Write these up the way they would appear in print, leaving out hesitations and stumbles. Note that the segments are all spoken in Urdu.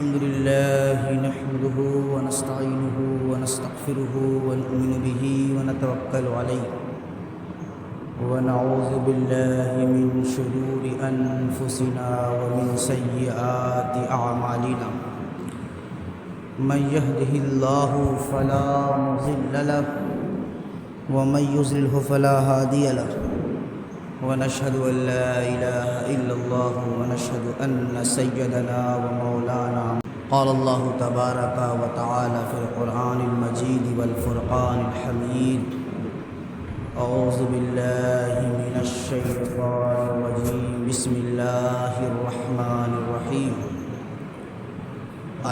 الحمد لله نحمده ونستعينه ونستغفره ونؤمن به ونتوكل عليه ونعوذ بالله من شرور أنفسنا ومن سيئات أعمالنا من يهده الله فلا مضل له ومن يضلله فلا هادي له ونشهد أن لا إله إلا الله ونشهد أن سيدنا ومولانا قال الله تبارك وتعالى في القرآن المجيد والفرقان الحميد أعوذ بالله من الشيطان الرجيم بسم الله الرحمن الرحيم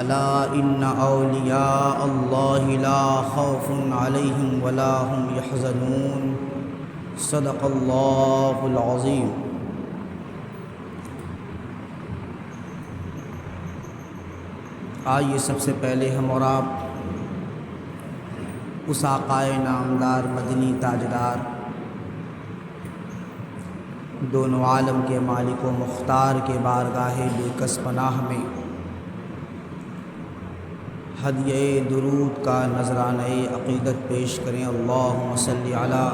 ألا إن أولياء الله لا خوف عليهم ولا هم يحزنون صدق اللہ العظیم۔ آئیے سب سے پہلے ہم اور آپ اس آقائے نامدار مدنی تاجدار دونوں عالم کے مالک و مختار کے بارگاہ بے کس پناہ میں ہدیہ درود کا نذرانہ عقیدت پیش کریں۔ اللہم صلی علی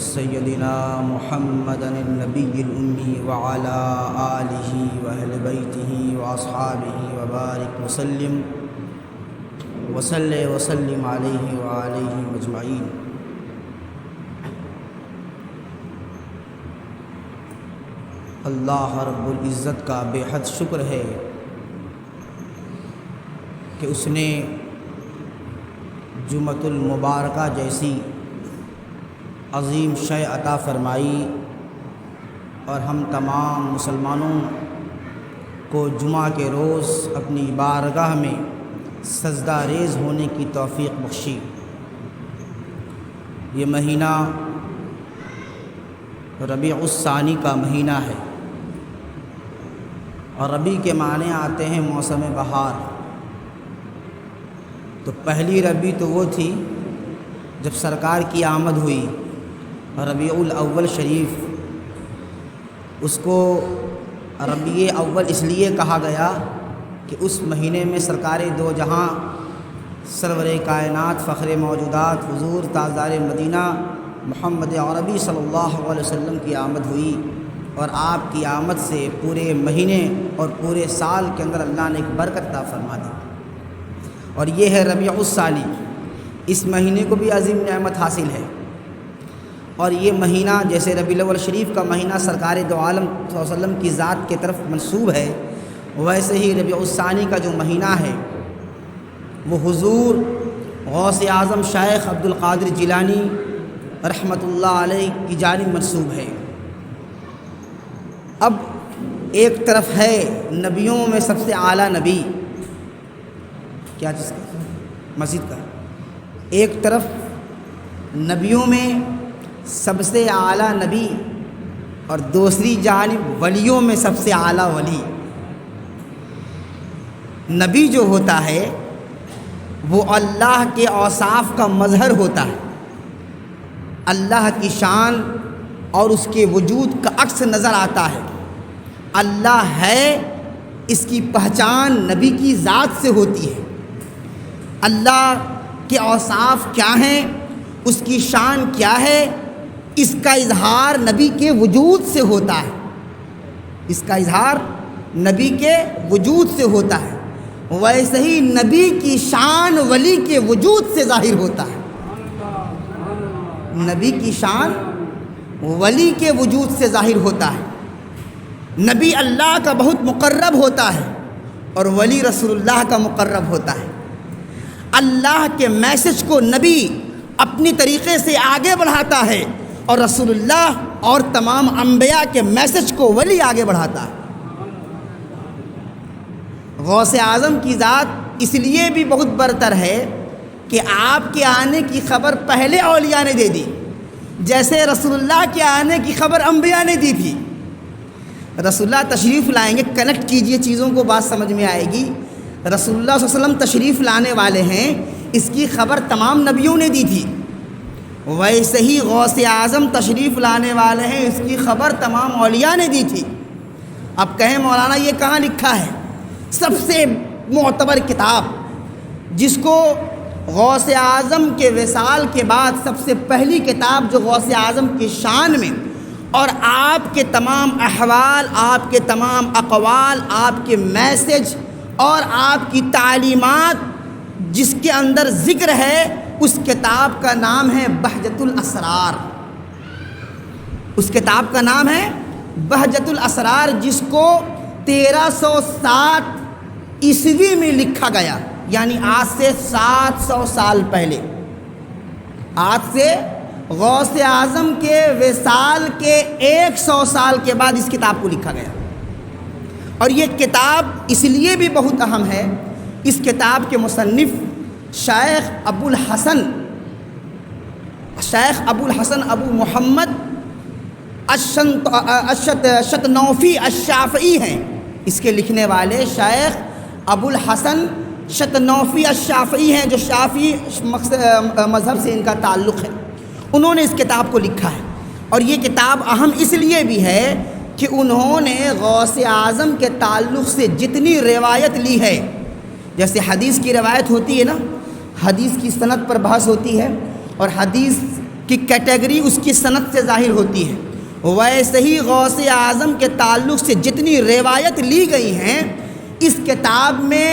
سیدنا محمد النبی الامی وعلی آلہ واہل بیتہ واصحابہ وبارک وسلم وسلم علیہ وعلیہ اجمعین۔ اللہ رب العزت کا بے حد شکر ہے کہ اس نے جمعۃ المبارکہ جیسی عظیم شے عطا فرمائی اور ہم تمام مسلمانوں کو جمعہ کے روز اپنی بارگاہ میں سجدہ ریز ہونے کی توفیق بخشی۔ یہ مہینہ ربیع الثانی کا مہینہ ہے اور ربیع کے معنی آتے ہیں موسم بہار۔ تو پہلی ربیع تو وہ تھی جب سرکار کی آمد ہوئی، ربیع الاول شریف، اس کو ربیع اول اس لیے کہا گیا کہ اس مہینے میں سرکار دو جہاں سرور کائنات فخر موجودات حضور تاجدار مدینہ محمد عربی صلی اللہ علیہ وسلم کی آمد ہوئی، اور آپ کی آمد سے پورے مہینے اور پورے سال کے اندر اللہ نے ایک برکت عطا فرما دی، اور یہ ہے ربیع الثانی۔ اس مہینے کو بھی عظیم نعمت حاصل ہے، اور یہ مہینہ جیسے ربیع الاول شریف کا مہینہ سرکار دو عالم صلی اللہ علیہ وسلم کی ذات کی طرف منسوب ہے، ویسے ہی ربیع الثانی کا جو مہینہ ہے وہ حضور غوث اعظم شیخ عبد القادر جیلانی رحمۃ اللہ علیہ کی جانب منسوب ہے۔ اب ایک طرف ہے نبیوں میں سب سے اعلیٰ نبی، کیا چیز کا؟ مسجد کا۔ ایک طرف نبیوں میں سب سے اعلیٰ نبی اور دوسری جانب ولیوں میں سب سے اعلیٰ ولی۔ نبی جو ہوتا ہے وہ اللہ کے اوصاف کا مظہر ہوتا ہے، اللہ کی شان اور اس کے وجود کا عکس نظر آتا ہے۔ اللہ ہے، اس کی پہچان نبی کی ذات سے ہوتی ہے۔ اللہ کے اوصاف کیا ہیں، اس کی شان کیا ہے، اس کا اظہار نبی کے وجود سے ہوتا ہے، اس کا اظہار نبی کے وجود سے ہوتا ہے۔ ویسے ہی نبی کی شان ولی کے وجود سے ظاہر ہوتا ہے، نبی کی شان ولی کے وجود سے ظاہر ہوتا ہے۔ نبی اللہ کا بہت مقرب ہوتا ہے اور ولی رسول اللہ کا مقرب ہوتا ہے۔ اللہ کے میسج کو نبی اپنی طریقے سے آگے بڑھاتا ہے اور رسول اللہ اور تمام انبیاء کے میسج کو ولی آگے بڑھاتا ہے۔ غوث اعظم کی ذات اس لیے بھی بہت برتر ہے کہ آپ کے آنے کی خبر پہلے اولیاء نے دے دی، جیسے رسول اللہ کے آنے کی خبر انبیاء نے دی تھی۔ رسول اللہ تشریف لائیں گے، کنیکٹ کیجئے چیزوں کو، بات سمجھ میں آئے گی۔ رسول اللہ صلی اللہ علیہ وسلم تشریف لانے والے ہیں، اس کی خبر تمام نبیوں نے دی تھی۔ ویسے ہی غوث اعظم تشریف لانے والے ہیں، اس کی خبر تمام اولیاء نے دی تھی۔ اب کہیں مولانا یہ کہاں لکھا ہے؟ سب سے معتبر کتاب، جس کو غوث اعظم کے وصال کے بعد سب سے پہلی کتاب جو غوث اعظم کی شان میں اور آپ کے تمام احوال، آپ کے تمام اقوال، آپ کے میسج اور آپ کی تعلیمات جس کے اندر ذکر ہے، اس کتاب کا نام ہے بہجت الاسرار۔ اس کتاب کا نام ہے بہجت الاسرار، جس کو 1307 عیسوی میں لکھا گیا، یعنی آج سے 700 سال پہلے، آج سے غوث اعظم کے وصال کے 100 سال کے بعد اس کتاب کو لکھا گیا۔ اور یہ کتاب اس لیے بھی بہت اہم ہے، اس کتاب کے مصنف شیخ ابو الحسن ابو محمد شتنوفی الشافعی ہیں۔ اس کے لکھنے والے شیخ ابو الحسن شتنوفی الشافعی ہیں، جو شافعی مذہب سے ان کا تعلق ہے۔ انہوں نے اس کتاب کو لکھا ہے، اور یہ کتاب اہم اس لیے بھی ہے کہ انہوں نے غوث اعظم کے تعلق سے جتنی روایت لی ہے، جیسے حدیث کی روایت ہوتی ہے نا، حدیث کی سند پر بحث ہوتی ہے اور حدیث کی کیٹیگری اس کی سند سے ظاہر ہوتی ہے، ویسے ہی غوث اعظم کے تعلق سے جتنی روایت لی گئی ہیں، اس کتاب میں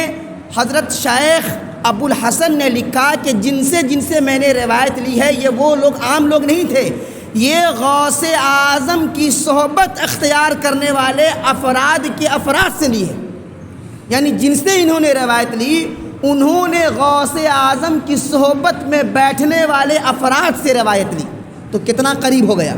حضرت شیخ ابو الحسن نے لکھا کہ جن سے میں نے روایت لی ہے، یہ وہ لوگ عام لوگ نہیں تھے، یہ غوث اعظم کی صحبت اختیار کرنے والے افراد کے افراد سے لی ہے۔ یعنی جن سے انہوں نے روایت لی، انہوں نے غوث اعظم کی صحبت میں بیٹھنے والے افراد سے روایت لی۔ تو کتنا قریب ہو گیا،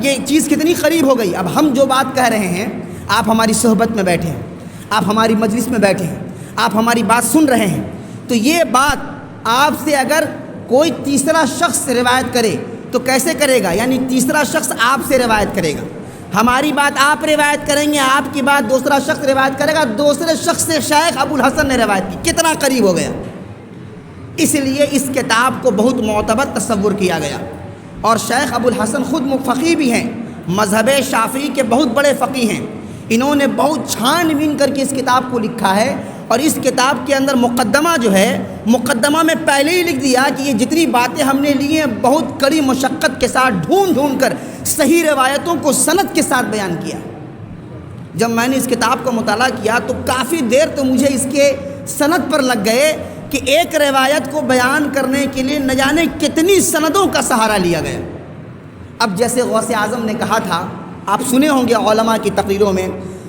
یہ چیز کتنی قریب ہو گئی۔ اب ہم جو بات کہہ رہے ہیں، آپ ہماری صحبت میں بیٹھے ہیں، آپ ہماری مجلس میں بیٹھے ہیں، آپ ہماری بات سن رہے ہیں، تو یہ بات آپ سے اگر کوئی تیسرا شخص روایت کرے تو کیسے کرے گا؟ یعنی تیسرا شخص آپ سے روایت کرے گا، ہماری بات آپ روایت کریں گے، آپ کی بات دوسرا شخص روایت کرے گا، دوسرے شخص سے شیخ ابو الحسن نے روایت کی، کتنا قریب ہو گیا۔ اس لیے اس کتاب کو بہت معتبر تصور کیا گیا، اور شیخ ابو الحسن خود فقیہ بھی ہیں، مذہب شافعی کے بہت بڑے فقیہ ہیں۔ انہوں نے بہت چھان بین کر کے اس کتاب کو لکھا ہے، اور اس کتاب کے اندر مقدمہ جو ہے، مقدمہ میں پہلے ہی لکھ دیا کہ یہ جتنی باتیں ہم نے لی ہیں بہت کڑی مشقت کے ساتھ ڈھونڈ کر صحیح روایتوں کو سند کے ساتھ بیان کیا۔ جب میں نے اس کتاب کا مطالعہ کیا تو کافی دیر تو مجھے اس کے سند پر لگ گئے کہ ایک روایت کو بیان کرنے کے لیے نہ جانے کتنی سندوں کا سہارا لیا گیا۔ اب جیسے غوث اعظم نے کہا تھا، آپ سنے ہوں گے علماء کی تقریروں میں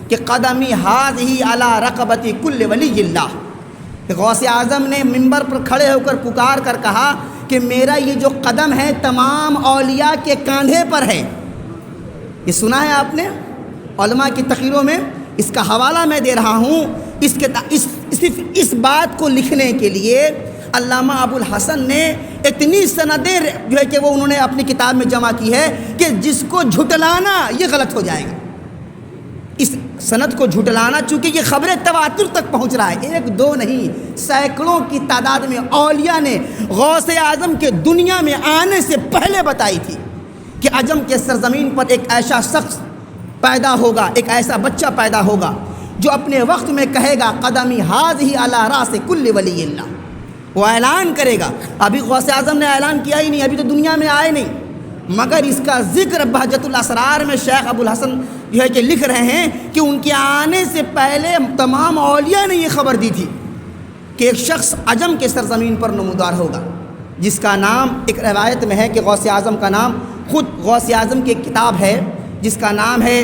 کہ قدمی ہذہ علی رقبۃ کل ولی اللہ، کہ غوث اعظم نے منبر پر کھڑے ہو کر پکار کر کہا کہ میرا یہ جو قدم ہے تمام اولیاء کے کاندھے پر ہے۔ یہ سنا ہے آپ نے علماء کی تقریروں میں، اس کا حوالہ میں دے رہا ہوں۔ صرف اس بات کو لکھنے کے لیے علامہ ابو الحسن نے اتنی سندیں جو ہے کہ وہ انہوں نے اپنی کتاب میں جمع کی ہے کہ جس کو جھٹلانا یہ غلط ہو جائے گا۔ اس سند کو جھٹلانا، چونکہ یہ خبر تواتر تک پہنچ رہا ہے، ایک دو نہیں، سینکڑوں کی تعداد میں اولیاء نے غوث اعظم کے دنیا میں آنے سے پہلے بتائی تھی کہ عجم کے سرزمین پر ایک ایسا شخص پیدا ہوگا، ایک ایسا بچہ پیدا ہوگا جو اپنے وقت میں کہے گا قدمی ہذہ علی راس کل ولی اللہ، وہ اعلان کرے گا۔ ابھی غوث اعظم نے اعلان کیا ہی نہیں، ابھی تو دنیا میں آئے نہیں، مگر اس کا ذکر بہجت الاسرار میں شیخ ابو الحسن جو ہے کہ لکھ رہے ہیں کہ ان کے آنے سے پہلے تمام اولیاء نے یہ خبر دی تھی کہ ایک شخص عجم کے سرزمین پر نمودار ہوگا، جس کا نام ایک روایت میں ہے کہ غوث اعظم کا نام، خود غوث اعظم کی ایک کتاب ہے جس کا نام ہے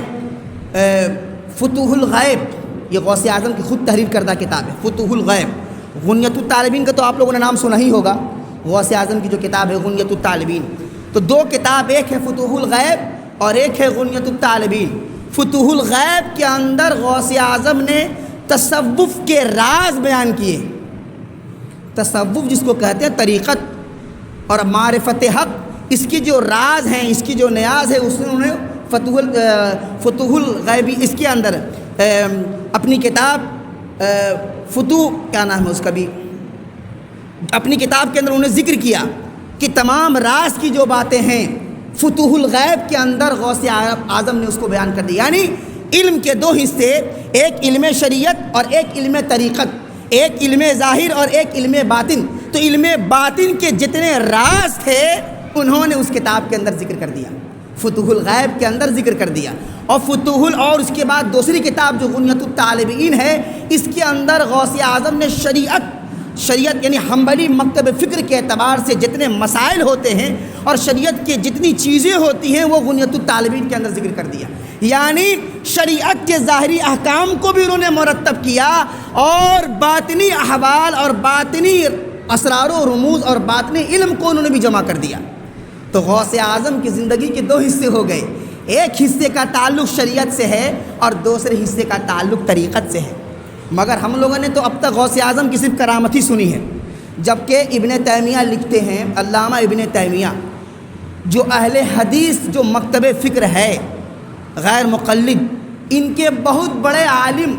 فتوح الغیب، یہ غوث اعظم کی خود تحریر کردہ کتاب ہے فتوح الغیب۔ غنیۃ الطالبین کا تو آپ لوگوں نے نام سنا ہی ہوگا، غوث اعظم کی جو کتاب ہے غنیۃ الطالبین۔ تو دو کتاب، ایک ہے فتوح الغیب اور ایک ہے غنیۃ الطالبین۔ فتوح الغیب کے اندر غوث اعظم نے تصوف کے راز بیان کیے، تصوف جس کو کہتے ہیں طریقت اور معرفت حق، اس کی جو راز ہیں، اس کی جو نیاز ہے، اس نے انہوں نے فتوح الغیبی اس کے اندر اپنی کتاب فتوح کیا نام ہے اس کا بھی، اپنی کتاب کے اندر انہوں نے ذکر کیا کہ تمام راز کی جو باتیں ہیں فتوح الغیب کے اندر غوث اعظم نے اس کو بیان کر دی۔ یعنی علم کے دو حصے، ایک علم شریعت اور ایک علم طریقت، ایک علم ظاہر اور ایک علم باطن۔ تو علم باطن کے جتنے راز تھے انہوں نے اس کتاب کے اندر ذکر کر دیا، فتوح الغیب کے اندر ذکر کر دیا۔ اور اور اس کے بعد دوسری کتاب جو غنیۃ الطالبین ہے، اس کے اندر غوث اعظم نے شریعت یعنی حنبلی مکتب فکر کے اعتبار سے جتنے مسائل ہوتے ہیں اور شریعت کی جتنی چیزیں ہوتی ہیں وہ غنیۃ الطالبین کے اندر ذکر کر دیا۔ یعنی شریعت کے ظاہری احکام کو بھی انہوں نے مرتب کیا اور باطنی احوال اور باطنی اسرار و رموز اور باطنی علم کو انہوں نے بھی جمع کر دیا۔ تو غوث اعظم کی زندگی کے دو حصے ہو گئے، ایک حصے کا تعلق شریعت سے ہے اور دوسرے حصے کا تعلق طریقت سے ہے۔ مگر ہم لوگوں نے تو اب تک غوث اعظم کی صرف کرامت ہی سنی ہے، جبکہ ابن تیمیہ لکھتے ہیں، علامہ ابن تیمیہ جو اہل حدیث جو مکتب فکر ہے غیر مقلد، ان کے بہت بڑے عالم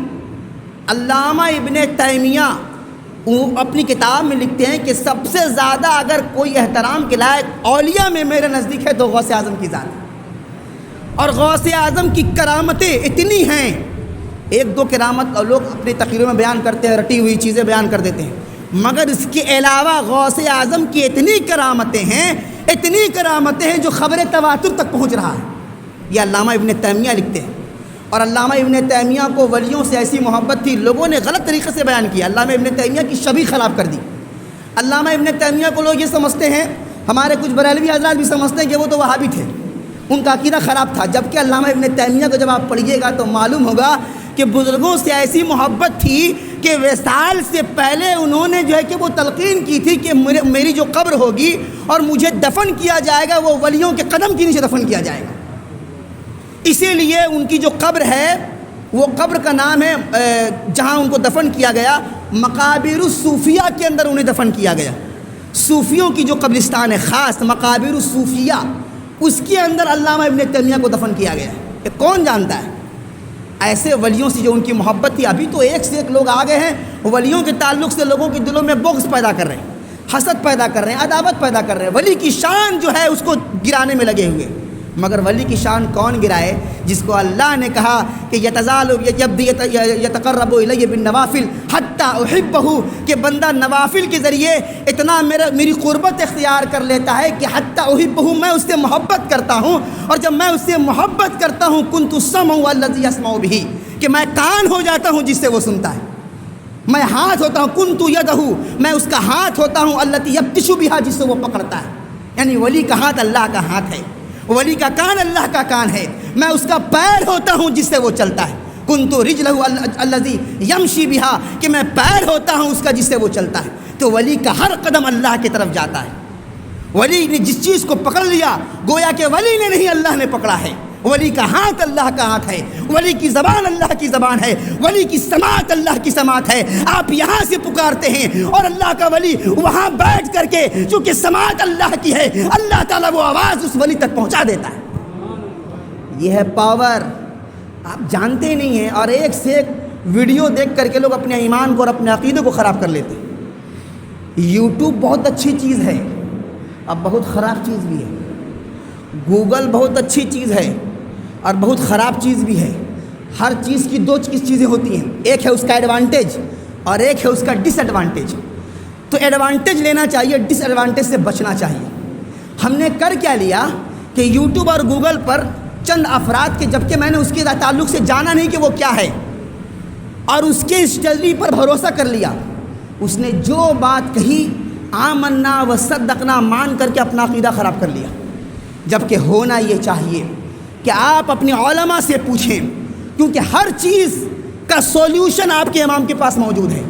علامہ ابن تیمیہ وہ اپنی کتاب میں لکھتے ہیں کہ سب سے زیادہ اگر کوئی احترام کے لائق اولیاء میں میرے نزدیک ہے تو غوث اعظم کی ذات ہے۔ اور غوث اعظم کی کرامتیں اتنی ہیں، ایک دو کرامت اور لوگ اپنی تقریروں میں بیان کرتے ہیں، رٹی ہوئی چیزیں بیان کر دیتے ہیں، مگر اس کے علاوہ غوث اعظم کی اتنی کرامتیں ہیں جو خبر تواتر تک پہنچ رہا ہے۔ یہ علامہ ابن تیمیہ لکھتے ہیں۔ اور علامہ ابن تیمیہ کو ولیوں سے ایسی محبت تھی، لوگوں نے غلط طریقے سے بیان کیا، علامہ ابن تیمیہ کی شبیہ خراب کر دی۔ علامہ ابن تیمیہ کو لوگ یہ سمجھتے ہیں، ہمارے کچھ بریلوی حضرات بھی سمجھتے ہیں کہ وہ تو وہابی تھے، ان کا عقیدہ خراب تھا، جبکہ علامہ ابن تیمیہ کو جب آپ پڑھیے گا تو معلوم ہوگا کہ بزرگوں سے ایسی محبت تھی کہ وصال سے پہلے انہوں نے جو ہے کہ وہ تلقین کی تھی کہ میری جو قبر ہوگی اور مجھے دفن کیا جائے گا وہ ولیوں کے قدم کے نیچے دفن کیا جائے گا۔ اسی لیے ان کی جو قبر ہے وہ قبر کا نام ہے جہاں ان کو دفن کیا گیا، مقابر الصوفیہ کے اندر انہیں دفن کیا گیا۔ صوفیوں کی جو قبرستان ہے خاص مقابر الصوفیہ، اس کے اندر علامہ ابن تیمیہ کو دفن کیا گیا۔ یہ کون جانتا ہے؟ ایسے ولیوں سے جو ان کی محبت تھی۔ ابھی تو ایک سے ایک لوگ آگے ہیں ولیوں کے تعلق سے لوگوں کے دلوں میں بغض پیدا کر رہے ہیں، حسد پیدا کر رہے ہیں، عداوت پیدا کر رہے ہیں، ولی کی شان جو ہے اس کو گرانے میں لگے ہوئے۔ مگر ولی کی شان کون گرائے؟ جس کو اللہ نے کہا کہ یتقرب الی بالنوافل حتی احبہ، کہ بندہ نوافل کے ذریعے اتنا میری قربت اختیار کر لیتا ہے کہ حتی احبہ، میں اس سے محبت کرتا ہوں، اور جب میں اس سے محبت کرتا ہوں کنت السمع الذی یسمع بہ، کہ میں کان ہو جاتا ہوں جس سے وہ سنتا ہے، میں ہاتھ ہوتا ہوں کنت یدہ، میں اس کا ہاتھ ہوتا ہوں التی یبطش بہا، جس سے وہ پکڑتا ہے۔ یعنی ولی کا ہاتھ اللہ کا ہاتھ ہے، ولی کا کان اللہ کا کان ہے، میں اس کا پیر ہوتا ہوں جس سے وہ چلتا ہے، کنت رجلہ الذی یمشی بہا، کہ میں پیر ہوتا ہوں اس کا جس سے وہ چلتا ہے۔ تو ولی کا ہر قدم اللہ کی طرف جاتا ہے۔ ولی نے جس چیز کو پکڑ لیا گویا کہ ولی نے نہیں اللہ نے پکڑا ہے۔ ولی کا ہاتھ اللہ کا ہاتھ ہے، ولی کی زبان اللہ کی زبان ہے، ولی کی سماعت اللہ کی سماعت ہے۔ آپ یہاں سے پکارتے ہیں اور اللہ کا ولی وہاں بیٹھ کر کے، چونکہ سماعت اللہ کی ہے، اللہ تعالیٰ وہ آواز اس ولی تک پہنچا دیتا ہے۔ یہ ہے پاور، آپ جانتے نہیں ہیں، اور ایک سے ایک ویڈیو دیکھ کر کے لوگ اپنے ایمان کو اور اپنے عقیدے کو خراب کر لیتے ہیں۔ یوٹیوب بہت اچھی چیز ہے، اب بہت خراب چیز بھی ہے۔ گوگل بہت اچھی چیز ہے اور بہت خراب چیز بھی ہے۔ ہر چیز کی دو چیزیں ہوتی ہیں، ایک ہے اس کا ایڈوانٹیج اور ایک ہے اس کا ڈس ایڈوانٹیج۔ تو ایڈوانٹیج لینا چاہیے، ڈس ایڈوانٹیج سے بچنا چاہیے۔ ہم نے کر کیا لیا کہ یوٹیوب اور گوگل پر چند افراد کے، جبکہ میں نے اس کے تعلق سے جانا نہیں کہ وہ کیا ہے، اور اس کے اسٹڈی پر بھروسہ کر لیا، اس نے جو بات کہی آمنا و صدقنا مان کر کے اپنا عقیدہ خراب کر لیا۔ جبکہ ہونا یہ چاہیے کہ آپ اپنے علماء سے پوچھیں، کیونکہ ہر چیز کا سولوشن آپ کے امام کے پاس موجود ہے،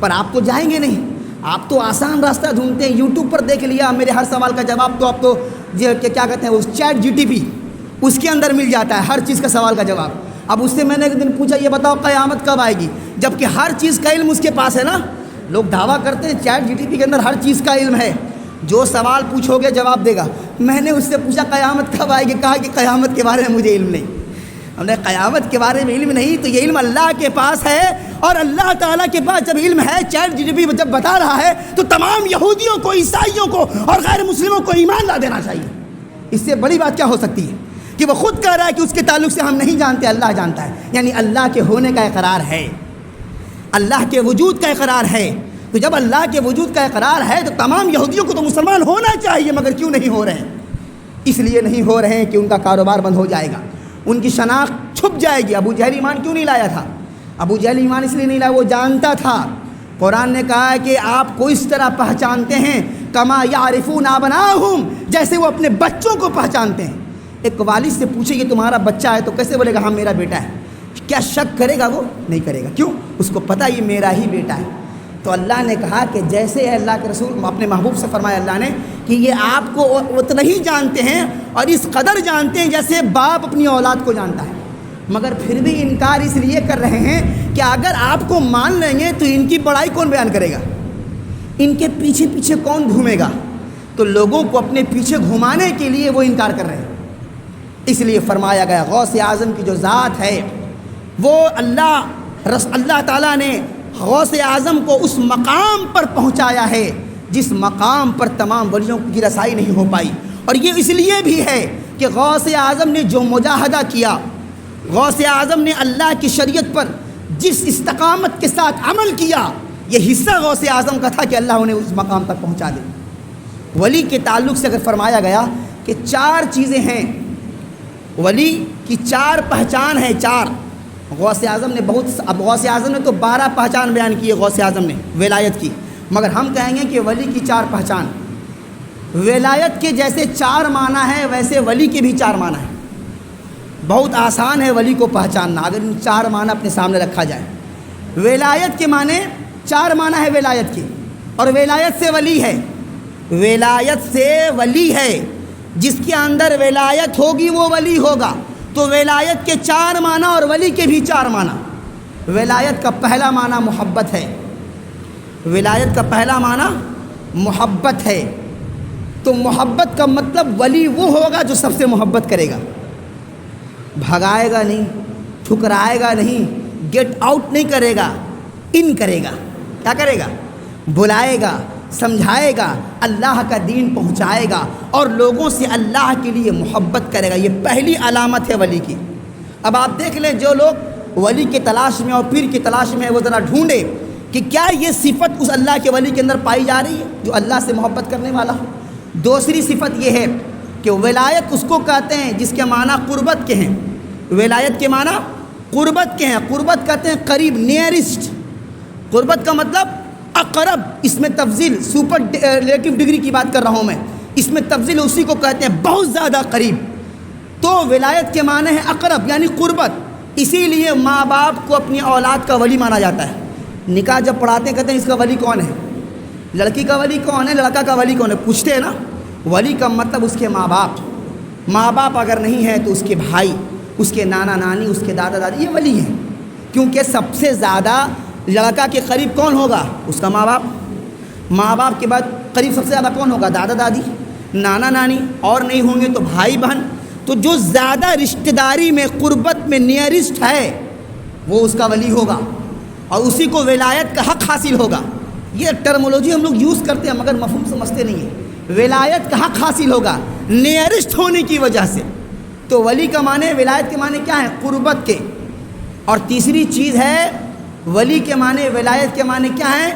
پر آپ تو جائیں گے نہیں، آپ تو آسان راستہ ڈھونڈتے ہیں۔ یوٹیوب پر دیکھ لیا میرے ہر سوال کا جواب، تو آپ تو کیا کہتے ہیں اس چیٹ جی ٹی پی، اس کے اندر مل جاتا ہے ہر چیز کا سوال کا جواب۔ اب اس سے میں نے ایک دن پوچھا یہ بتاؤ قیامت کب آئے گی، جبکہ ہر چیز کا علم اس کے پاس ہے نا۔ لوگ دعویٰ کرتے ہیں چیٹ جی ٹی پی کے اندر ہر چیز کا علم ہے، جو سوال پوچھو گے جواب دے گا۔ میں نے اس سے پوچھا قیامت کب آئے گی، کہا کہ قیامت کے بارے میں مجھے علم نہیں۔ ہم نے قیامت کے بارے میں علم نہیں، تو یہ علم اللہ کے پاس ہے، اور اللہ تعالیٰ کے پاس جب علم ہے، چیٹ جی ٹی پی جب بتا رہا ہے، تو تمام یہودیوں کو، عیسائیوں کو اور غیر مسلموں کو ایمان لا دینا چاہیے۔ اس سے بڑی بات کیا ہو سکتی ہے کہ وہ خود کہہ رہا ہے کہ اس کے تعلق سے ہم نہیں جانتے، اللہ جانتا ہے، یعنی اللہ کے ہونے کا اقرار ہے، اللہ کے وجود کا اقرار ہے۔ تو جب اللہ کے وجود کا اقرار ہے تو تمام یہودیوں کو تو مسلمان ہونا چاہیے، مگر کیوں نہیں ہو رہے ہیں؟ اس لیے نہیں ہو رہے ہیں کہ ان کا کاروبار بند ہو جائے گا، ان کی شناخت چھپ جائے گی۔ ابو جہل ایمان کیوں نہیں لایا تھا؟ ابو جہل ایمان اس لیے نہیں لایا، وہ جانتا تھا، قرآن نے کہا ہے کہ آپ کو اس طرح پہچانتے ہیں کما یعرفون ابناءہم، جیسے وہ اپنے بچوں کو پہچانتے ہیں۔ ایک والد سے پوچھے کہ تمہارا بچہ ہے تو کیسے بولے گا ہاں میرا بیٹا ہے؟ کیا شک کرے گا؟ وہ نہیں کرے گا، کیوں؟ اس کو پتہ یہ میرا ہی بیٹا ہے۔ تو اللہ نے کہا کہ جیسے اللہ کے رسول اپنے محبوب سے فرمایا اللہ نے کہ یہ آپ کو اتنا ہی جانتے ہیں اور اس قدر جانتے ہیں جیسے باپ اپنی اولاد کو جانتا ہے، مگر پھر بھی انکار اس لیے کر رہے ہیں کہ اگر آپ کو مان لیں گے تو ان کی بڑائی کون بیان کرے گا، ان کے پیچھے پیچھے کون گھومے گا؟ تو لوگوں کو اپنے پیچھے گھمانے کے لیے وہ انکار کر رہے ہیں۔ اس لیے فرمایا گیا غوث اعظم کی جو ذات ہے وہ اللہ تعالیٰ نے غوث اعظم کو اس مقام پر پہنچایا ہے جس مقام پر تمام ولیوں کی رسائی نہیں ہو پائی۔ اور یہ اس لیے بھی ہے کہ غوث اعظم نے جو مجاہدہ کیا، غوث اعظم نے اللہ کی شریعت پر جس استقامت کے ساتھ عمل کیا، یہ حصہ غوث اعظم کا تھا کہ اللہ انہیں اس مقام تک پہنچا دے۔ ولی کے تعلق سے اگر فرمایا گیا کہ 4 چیزیں ہیں، ولی کی 4 پہچان ہے، 4۔ غوث اعظم نے اب غوث اعظم نے تو 12 پہچان بیان کی ہے غوث اعظم نے ولایت کی، مگر ہم کہیں گے کہ ولی کی 4 پہچان۔ ولایت کے جیسے 4 معنی ہے ویسے ولی کے بھی 4 معنی ہے۔ بہت آسان ہے ولی کو پہچاننا اگر ان 4 معنی اپنے سامنے رکھا جائے۔ ولایت کے معنی 4 معنی ہے ولایت کے، اور ولایت سے ولی ہے، ولایت سے ولی ہے، جس کے اندر ولایت ہوگی وہ ولی ہوگا۔ تو ولایت کے 4 معنی اور ولی کے بھی 4 معنی۔ ولایت کا پہلا معنی محبت ہے، ولایت کا پہلا معنی محبت ہے۔ تو محبت کا مطلب ولی وہ ہوگا جو سب سے محبت کرے گا، بھگائے گا نہیں، ٹھکرائے گا نہیں، گیٹ آؤٹ نہیں کرے گا، ان کرے گا۔ کیا کرے گا؟ بلائے گا، سمجھائے گا، اللہ کا دین پہنچائے گا اور لوگوں سے اللہ کے لیے محبت کرے گا۔ یہ پہلی علامت ہے ولی کی۔ اب آپ دیکھ لیں جو لوگ ولی کی تلاش میں اور پیر کی تلاش میں وہ ذرا ڈھونڈے کہ کیا یہ صفت اس اللہ کے ولی کے اندر پائی جا رہی ہے جو اللہ سے محبت کرنے والا ہو۔ دوسری صفت یہ ہے کہ ولایت اس کو کہتے ہیں جس کے معنی قربت کے ہیں۔ ولایت کے معنی قربت کے ہیں، قربت کہتے ہیں قریب، نیئرسٹ۔ قربت کا مطلب اقرب، اس میں تفضیل، سپر ریلیٹیو ڈگری کی بات کر رہا ہوں میں، اس میں تفضیل اسی کو کہتے ہیں بہت زیادہ قریب۔ تو ولایت کے معنی ہے اقرب یعنی قربت۔ اسی لیے ماں باپ کو اپنی اولاد کا ولی مانا جاتا ہے۔ نکاح جب پڑھاتے ہیں کہتے ہیں اس کا ولی کون ہے، لڑکی کا ولی کون ہے، لڑکا کا ولی کون ہے، پوچھتے ہیں نا۔ ولی کا مطلب اس کے ماں باپ، ماں باپ اگر نہیں ہے تو اس کے بھائی، اس کے نانا نانی، اس کے دادا دادی، یہ ولی ہیں۔ کیونکہ سب سے زیادہ لڑکا کے قریب کون ہوگا؟ اس کا ماں باپ۔ ماں باپ کے بعد قریب سب سے زیادہ کون ہوگا؟ دادا دادی، نانا نانی، اور نہیں ہوں گے تو بھائی بہن۔ تو جو زیادہ رشتہ داری میں، قربت میں نیئرسٹ ہے وہ اس کا ولی ہوگا اور اسی کو ولایت کا حق حاصل ہوگا۔ یہ ٹرمولوجی ہم لوگ یوز کرتے ہیں مگر مفہوم سمجھتے نہیں ہیں۔ ولایت کا حق حاصل ہوگا نیئرسٹ ہونے کی وجہ سے۔ تو ولی کا معنی، ولایت کے معنی کیا ہے؟ قربت کے۔ اور تیسری چیز ہے ولی کے معنی، ولایت کے معنی کیا ہے؟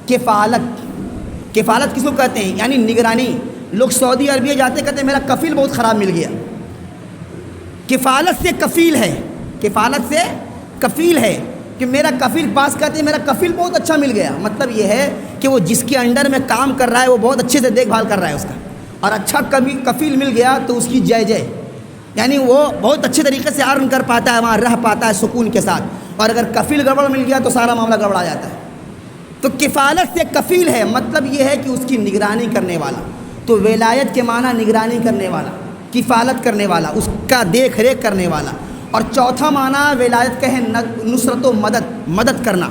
کفالت۔ کفالت کس کو کہتے ہیں؟ یعنی نگرانی۔ لوگ سعودی عربیہ جاتے کہتے ہیں میرا کفیل بہت خراب مل گیا۔ کفالت سے کفیل ہے، کفالت سے کفیل ہے کہ میرا کفیل، پاس کہتے ہیں میرا کفیل بہت اچھا مل گیا۔ مطلب یہ ہے کہ وہ جس کے انڈر میں کام کر رہا ہے وہ بہت اچھے سے دیکھ بھال کر رہا ہے اس کا، اور اچھا کفیل مل گیا تو اس کی جے جے، یعنی وہ بہت اچھے طریقے سے ارن کر پاتا ہے، وہاں رہ پاتا ہے سکون کے ساتھ۔ اور اگر کفیل گڑبڑ مل گیا تو سارا معاملہ گڑبڑا جاتا ہے۔ تو کفالت سے کفیل ہے، مطلب یہ ہے کہ اس کی نگرانی کرنے والا۔ تو ولایت کے معنی نگرانی کرنے والا، کفالت کرنے والا، اس کا دیکھ ریکھ کرنے والا۔ اور چوتھا معنی ولایت کا ہے نصرت و مدد کرنا۔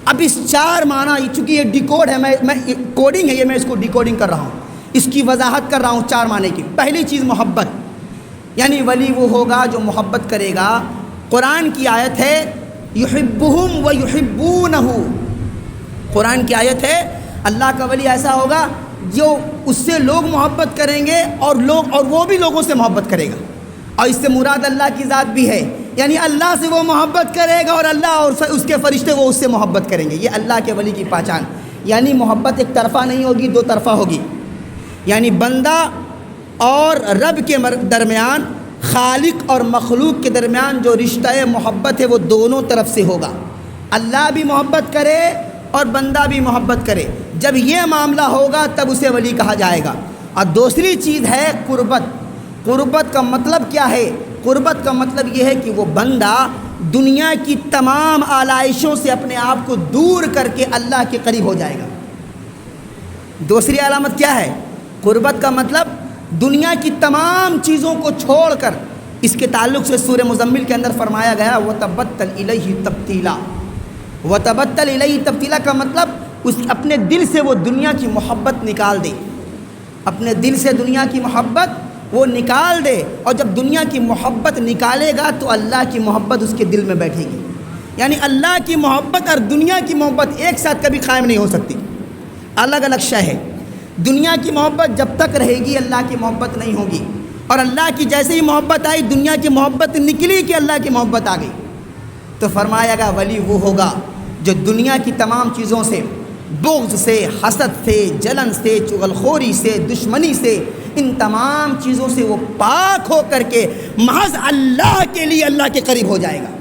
اب اس 4 معنی، چونکہ یہ ڈیکوڈ ہے، میں کوڈنگ ہے یہ، میں اس کو ڈیکوڈنگ کر رہا ہوں، اس کی وضاحت کر رہا ہوں 4 معنی کی۔ پہلی چیز محبت، یعنی ولی وہ ہوگا جو محبت کرے گا۔ قرآن کی آیت ہے یحبہم و یحبونہ، قرآن کی آیت ہے اللہ کا ولی ایسا ہوگا جو اس سے لوگ محبت کریں گے اور وہ بھی لوگوں سے محبت کرے گا۔ اور اس سے مراد اللہ کی ذات بھی ہے، یعنی اللہ سے وہ محبت کرے گا اور اللہ اور اس کے فرشتے وہ اس سے محبت کریں گے. یہ اللہ کے ولی کی پہچان. یعنی محبت ایک طرفہ نہیں ہوگی، دو طرفہ ہوگی. یعنی بندہ اور رب کے درمیان، خالق اور مخلوق کے درمیان جو رشتہ محبت ہے وہ دونوں طرف سے ہوگا. اللہ بھی محبت کرے اور بندہ بھی محبت کرے. جب یہ معاملہ ہوگا تب اسے ولی کہا جائے گا. اور دوسری چیز ہے قربت. قربت کا مطلب کیا ہے؟ قربت کا مطلب یہ ہے کہ وہ بندہ دنیا کی تمام آلائشوں سے اپنے آپ کو دور کر کے اللہ کے قریب ہو جائے گا. دوسری علامت کیا ہے؟ قربت کا مطلب دنیا کی تمام چیزوں کو چھوڑ کر. اس کے تعلق سے سورہ مزمل کے اندر فرمایا گیا وَتَبَتَّلْ إِلَيْهِ تَبْتِيلًا. وَتَبَتَّلْ إِلَيْهِ تَبْتِيلًا کا مطلب اس اپنے دل سے وہ دنیا کی محبت نکال دے. اپنے دل سے دنیا کی محبت وہ نکال دے. اور جب دنیا کی محبت نکالے گا تو اللہ کی محبت اس کے دل میں بیٹھے گی. یعنی اللہ کی محبت اور دنیا کی محبت ایک ساتھ کبھی قائم نہیں ہو سکتی، الگ الگ شے ہے. دنیا کی محبت جب تک رہے گی اللہ کی محبت نہیں ہوگی. اور اللہ کی جیسے ہی محبت آئی، دنیا کی محبت نکلی کہ اللہ کی محبت آ گئی. تو فرمایا گا ولی وہ ہوگا جو دنیا کی تمام چیزوں سے، بغض سے، حسد سے، جلن سے، چغلخوری سے، دشمنی سے، ان تمام چیزوں سے وہ پاک ہو کر کے محض اللہ کے لیے اللہ کے قریب ہو جائے گا.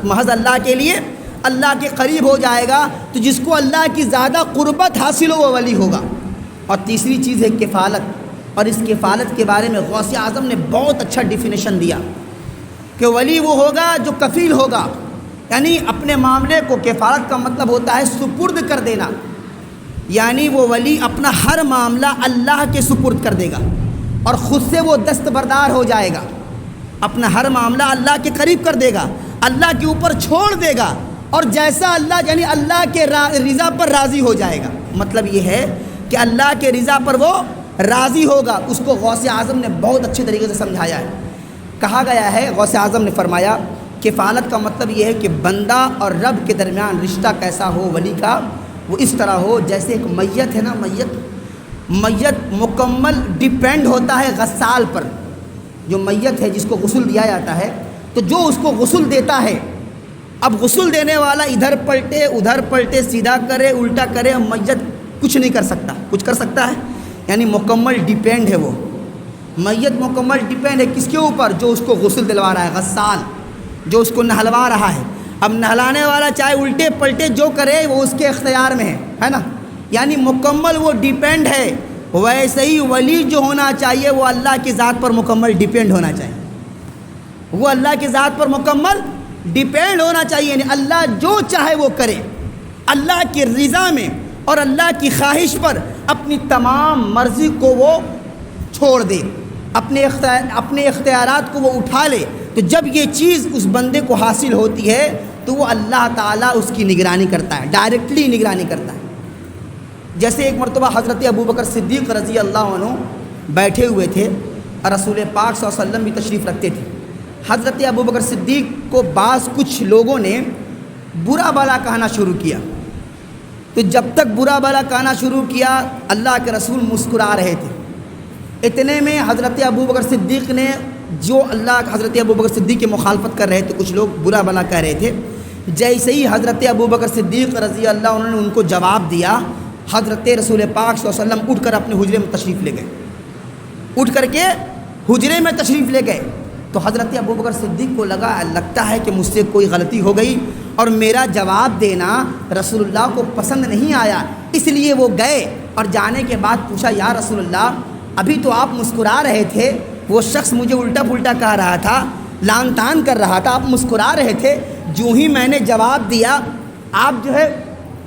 محض اللہ کے لیے اللہ کے قریب ہو جائے گا. تو جس کو اللہ کی زیادہ قربت حاصل ہو وہ ولی ہوگا. اور تیسری چیز ہے کفالت. اور اس کفالت کے بارے میں غوث اعظم نے بہت اچھا ڈیفینیشن دیا کہ ولی وہ ہوگا جو کفیل ہوگا. یعنی اپنے معاملے کو، کفالت کا مطلب ہوتا ہے سپرد کر دینا. یعنی وہ ولی اپنا ہر معاملہ اللہ کے سپرد کر دے گا اور خود سے وہ دستبردار ہو جائے گا. اپنا ہر معاملہ اللہ کے قریب کر دے گا، اللہ کے اوپر چھوڑ دے گا، اور جیسا اللہ یعنی اللہ کے رضا پر راضی ہو جائے گا. مطلب یہ ہے کہ اللہ کے رضا پر وہ راضی ہوگا. اس کو غوث اعظم نے بہت اچھے طریقے سے سمجھایا ہے. کہا گیا ہے، غوث اعظم نے فرمایا کفالت کا مطلب یہ ہے کہ بندہ اور رب کے درمیان رشتہ کیسا ہو ولی کا؟ وہ اس طرح ہو جیسے ایک میت ہے نا، میت مکمل ڈیپینڈ ہوتا ہے غسال پر. جو میت ہے جس کو غسل دیا جاتا ہے، تو جو اس کو غسل دیتا ہے، اب غسل دینے والا ادھر پلٹے ادھر پلٹے، سیدھا کرے الٹا کرے، میت کچھ نہیں کر سکتا. کچھ کر سکتا ہے؟ یعنی مکمل ڈیپینڈ ہے وہ میت. مکمل ڈیپینڈ ہے کس کے اوپر؟ جو اس کو غسل دلوا رہا ہے، غسال جو اس کو نہلوا رہا ہے. اب نہلانے والا چاہے الٹے پلٹے جو کرے وہ اس کے اختیار میں ہے نا. یعنی مکمل وہ ڈیپینڈ ہے. ویسے ہی ولی جو ہونا چاہیے وہ اللہ کی ذات پر مکمل ڈیپینڈ ہونا چاہیے. وہ اللہ کی ذات پر مکمل ڈیپینڈ ہونا چاہیے. یعنی اللہ جو چاہے وہ کرے، اللہ کی رضا میں اور اللہ کی خواہش پر اپنی تمام مرضی کو وہ چھوڑ دے، اپنے اختیارات کو وہ اٹھا لے. تو جب یہ چیز اس بندے کو حاصل ہوتی ہے تو وہ اللہ تعالیٰ اس کی نگرانی کرتا ہے، ڈائریکٹلی نگرانی کرتا ہے. جیسے ایک مرتبہ حضرت ابوبکر صدیق رضی اللہ عنہ بیٹھے ہوئے تھے اور رسول پاک صلی اللہ علیہ وسلم بھی تشریف رکھتے تھے. حضرت ابوبکر صدیق کو کچھ لوگوں نے برا بھلا کہنا شروع کیا. تو جب تک برا بھلا کہنا شروع کیا اللہ کے رسول مسکرا رہے تھے. اتنے میں حضرت ابوبکر صدیق نے، جو حضرت ابوبکر صدیق کی مخالفت کر رہے تھے، کچھ لوگ برا بھلا کہہ رہے تھے، جیسے ہی حضرت ابوبکر صدیق رضی اللہ عنہ نے ان کو جواب دیا، حضرت رسول پاک صلی اللہ علیہ وسلم اٹھ کر اپنے حجرے میں تشریف لے گئے. اٹھ کر کے حجرے میں تشریف لے گئے. تو حضرت ابوبکر صدیق کو لگتا ہے کہ مجھ سے کوئی غلطی ہو گئی اور میرا جواب دینا رسول اللہ کو پسند نہیں آیا. اس لیے وہ گئے اور جانے کے بعد پوچھا، یا رسول اللہ ابھی تو آپ مسکرا رہے تھے، وہ شخص مجھے الٹا پلٹا کہہ رہا تھا، لان تان کر رہا تھا، آپ مسکرا رہے تھے، جو ہی میں نے جواب دیا آپ جو ہے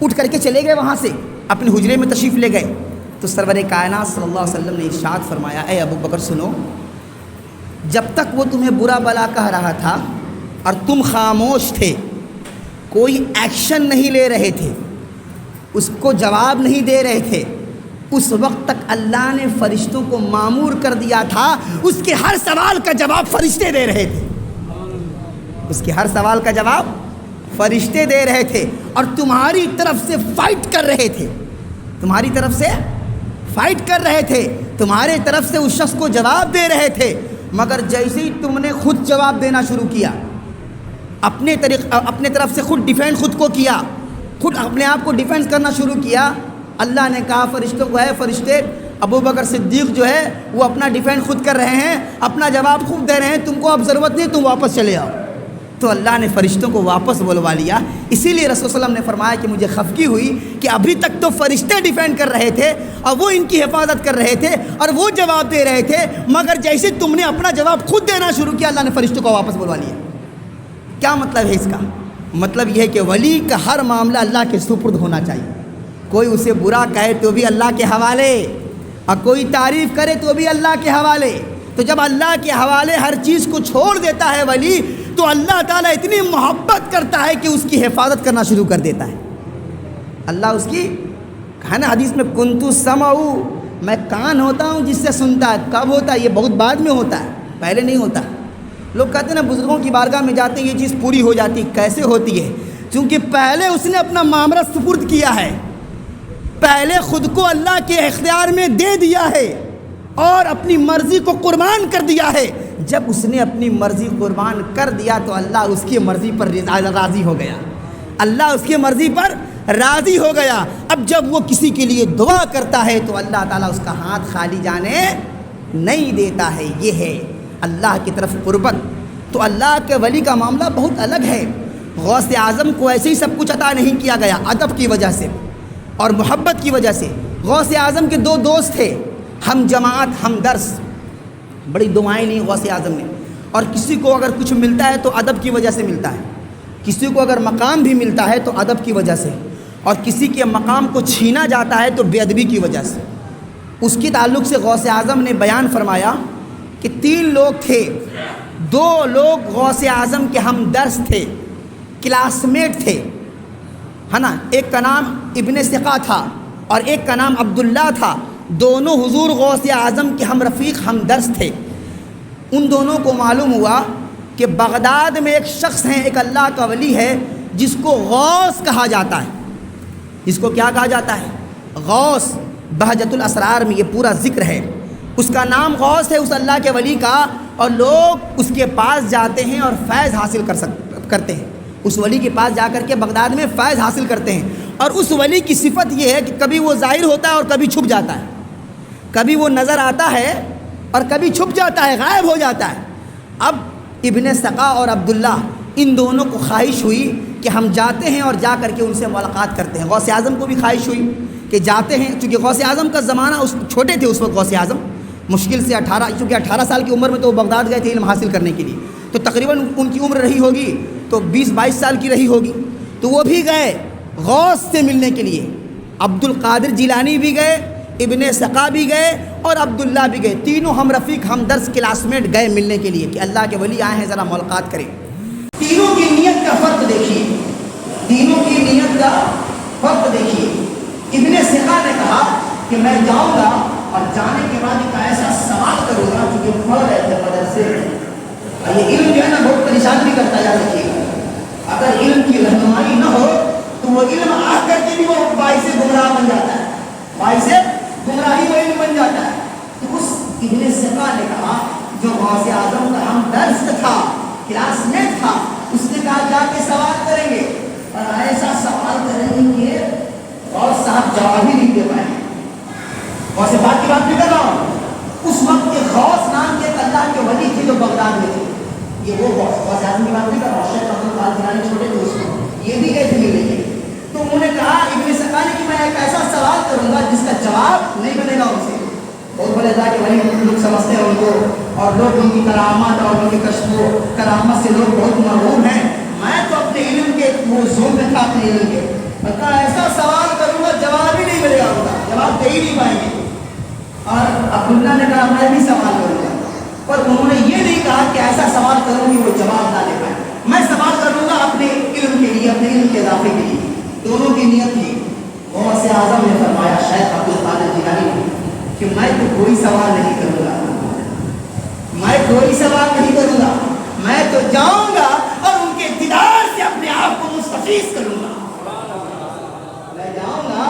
اٹھ کر کے چلے گئے، وہاں سے اپنے حجرے میں تشریف لے گئے. تو سرور کائنات صلی اللہ علیہ وسلم نے ارشاد فرمایا، اے ابوبکر سنو، جب تک وہ تمہیں برا بلا کہہ رہا تھا اور تم خاموش تھے، کوئی ایکشن نہیں لے رہے تھے، اس کو جواب نہیں دے رہے تھے، اس وقت تک اللہ نے فرشتوں کو مامور کر دیا تھا اس کے ہر سوال کا جواب فرشتے دے رہے تھے. اس کے ہر سوال کا جواب فرشتے دے رہے تھے اور تمہاری طرف سے فائٹ کر رہے تھے. تمہاری طرف سے فائٹ کر رہے تھے، تمہارے طرف سے اس شخص کو جواب دے رہے تھے. مگر جیسے ہی تم نے خود جواب دینا شروع کیا، اپنے طرف سے خود ڈیفینڈ خود کو کیا، خود اپنے آپ کو ڈیفینس کرنا شروع کیا، اللہ نے کہا فرشتوں کو، ہے فرشتے ابو بکر صدیق جو ہے وہ اپنا ڈیفینس خود کر رہے ہیں، اپنا جواب خود دے رہے ہیں، تم کو اب ضرورت نہیں، تم واپس چلے آؤ۔ تو اللہ نے فرشتوں کو واپس بلوا لیا۔ اسی لیے رسول صلی اللہ علیہ وسلم نے فرمایا کہ مجھے خفگی ہوئی کہ ابھی تک تو فرشتے ڈیفینڈ کر رہے تھے اور وہ ان کی حفاظت کر رہے تھے اور وہ جواب دے رہے تھے، مگر جیسے تم نے اپنا جواب خود دینا شروع کیا، اللہ نے فرشتوں کو واپس بلوا لیا۔ کیا مطلب ہے اس کا؟ مطلب یہ ہے کہ ولی کا ہر معاملہ اللہ کے سپرد ہونا چاہیے۔ کوئی اسے برا کہے تو بھی اللہ کے حوالے، اور کوئی تعریف کرے تو بھی اللہ کے حوالے۔ تو جب اللہ کے حوالے ہر چیز کو چھوڑ دیتا ہے ولی، تو اللہ تعالیٰ اتنی محبت کرتا ہے کہ اس کی حفاظت کرنا شروع کر دیتا ہے۔ اللہ اس کی ہے نا حدیث میں کنتو سمعو، میں کان ہوتا ہوں جس سے سنتا ہے۔ کب ہوتا ہے؟ یہ بہت بعد میں ہوتا ہے، پہلے نہیں ہوتا۔ لوگ کہتے ہیں نا بزرگوں کی بارگاہ میں جاتے ہیں یہ چیز پوری ہو جاتی، کیسے ہوتی ہے؟ چونکہ پہلے اس نے اپنا معاملہ سپرد کیا ہے، پہلے خود کو اللہ کے اختیار میں دے دیا ہے اور اپنی مرضی کو قربان کر دیا ہے۔ جب اس نے اپنی مرضی قربان کر دیا تو اللہ اس کی مرضی پر راضی ہو گیا، اللہ اس کی مرضی پر راضی ہو گیا۔ اب جب وہ کسی کے لیے دعا کرتا ہے تو اللہ تعالیٰ اس کا ہاتھ خالی جانے نہیں دیتا ہے۔ یہ ہے اللہ کی طرف قربت۔ تو اللہ کے ولی کا معاملہ بہت الگ ہے۔ غوث اعظم کو ایسے ہی سب کچھ عطا نہیں کیا گیا، ادب کی وجہ سے اور محبت کی وجہ سے۔ غوث اعظم کے دو دوست تھے، ہم جماعت ہم درس، بڑی دعائیں لی غوث اعظم نے۔ اور کسی کو اگر کچھ ملتا ہے تو ادب کی وجہ سے ملتا ہے، کسی کو اگر مقام بھی ملتا ہے تو ادب کی وجہ سے، اور کسی کے مقام کو چھینا جاتا ہے تو بے ادبی کی وجہ سے۔ اس کے تعلق سے غوث اعظم نے بیان فرمایا کہ 3 لوگ تھے، 2 لوگ غوث اعظم کے ہم درس تھے، کلاس میٹ تھے، ہے نا۔ ایک کا نام ابن ثقہ تھا اور ایک کا نام عبداللہ تھا۔ دونوں حضور غوث اعظم کے ہم رفیق ہم درس تھے۔ ان دونوں کو معلوم ہوا کہ بغداد میں ایک شخص ہے، ایک اللہ کا ولی ہے جس کو غوث کہا جاتا ہے۔ جس کو کیا کہا جاتا ہے؟ غوث۔ بہجت الاسرار میں یہ پورا ذکر ہے۔ اس کا نام غوث ہے، اس اللہ کے ولی کا، اور لوگ اس کے پاس جاتے ہیں اور فیض حاصل کرتے ہیں۔ اس ولی کے پاس جا کر کے بغداد میں فیض حاصل کرتے ہیں۔ اور اس ولی کی صفت یہ ہے کہ کبھی وہ ظاہر ہوتا ہے اور کبھی چھپ جاتا ہے، کبھی وہ نظر آتا ہے اور کبھی چھپ جاتا ہے، غائب ہو جاتا ہے۔ اب ابن ثقہ اور عبداللہ ان دونوں کو خواہش ہوئی کہ ہم جاتے ہیں اور جا کر کے ان سے ملاقات کرتے ہیں۔ غوث اعظم کو بھی خواہش ہوئی کہ جاتے ہیں، چونکہ غوث اعظم کا زمانہ چھوٹے تھے اس وقت غوث اعظم، مشکل سے 18 سال کی عمر میں تو وہ بغداد گئے تھے علم حاصل کرنے کے لیے، تو تقریباً ان کی عمر رہی ہوگی تو 20-22 سال کی رہی ہوگی۔ تو وہ بھی گئے غوث سے ملنے کے لیے، عبد القادر جیلانی بھی گئے، ابن ثقہ بھی گئے اور عبداللہ بھی گئے۔ تینوں ہم رفیق ہم درس کلاس میٹ گئے ملنے کے لیے کہ اللہ کے ولی آئے ہیں، ذرا ملاقات کریں۔ تینوں کی نیت کا فرق دیکھیے، تینوں کی نیت کا فرق دیکھیے۔ ابن ثقہ نے کہا کہ میں جاؤں گا اور جانے کے بعد ایک ایسا سوال کروں گا، کیونکہ پڑھ رہے تھے مدرسے میں، اور یہ علم جو ہے نا بہت پریشان بھی کرتا جا رکھیے گا۔ اگر علم کی رہنمائی نہ ہو تو وہ علم آ کر کے بھی وہ باعث گمراہ بن جاتا ہے، باعث گمراہی وہ علم بن جاتا ہے۔ تو اس ابن ثقہ نے کہا جو غوث اعظم کا ہم درس تھا، کلاس میٹ تھا، اس نے کہا جا کے سوال کریں گے اور ایسا سوال کریں گے کہ اور صاحب جواب ہی نہیں دے پائیں گے۔ غوث بات کی بات نہیں کر رہا ہوں، اس وقت کے غوث نام کے اللہ کے ولی تھے جو بغداد میں تھے، یہ وہ غوث اعظم کی بات نہیں کر رہا ہوں، شیخ عبد القادر جیلانی چھوٹے تھے اس وقت، یہ بھی گئے تھے ملنے کے۔ تو انہوں نے کہا ابن ثقہ نے کہ میں ایک ایسا سوال کروں گا جس کا جواب نہیں بنے گا ان سے۔ بہت بڑے اللہ کے ولی لوگ سمجھتے ہیں ان کو، اور لوگ ان کی کرامات اور ان کے کشف و کرامت سے لوگ بہت مرغوب ہیں۔ میں تو اپنے علم کے وہ زون میں تھا، اپنے علم کے، میں ایسا سوال کروں گا جواب ہی نہیں ملے گا، ان کا جواب دے ہی نہیں پائیں گے۔ اور عبداللہ نے کہا میں بھی سوال کروں گا، پر انہوں نے یہ نہیں کہا کہ ایسا سوال کروں کہ وہ جواب نہ دے پائے، میں سوال کروں گا اپنے علم کے لیے، اپنے علم کے اضافے کے لیے۔ دونوں کی نیت تھی۔ غوث اعظم نے فرمایا شیخ عبد القادر جیلانی نے کہ میں تو کوئی سوال نہیں کروں گا، میں کوئی سوال نہیں کروں گا، میں تو جاؤں گا اور ان کے دیدار سے اپنے آپ کو مستفیض کروں گا، میں جاؤں گا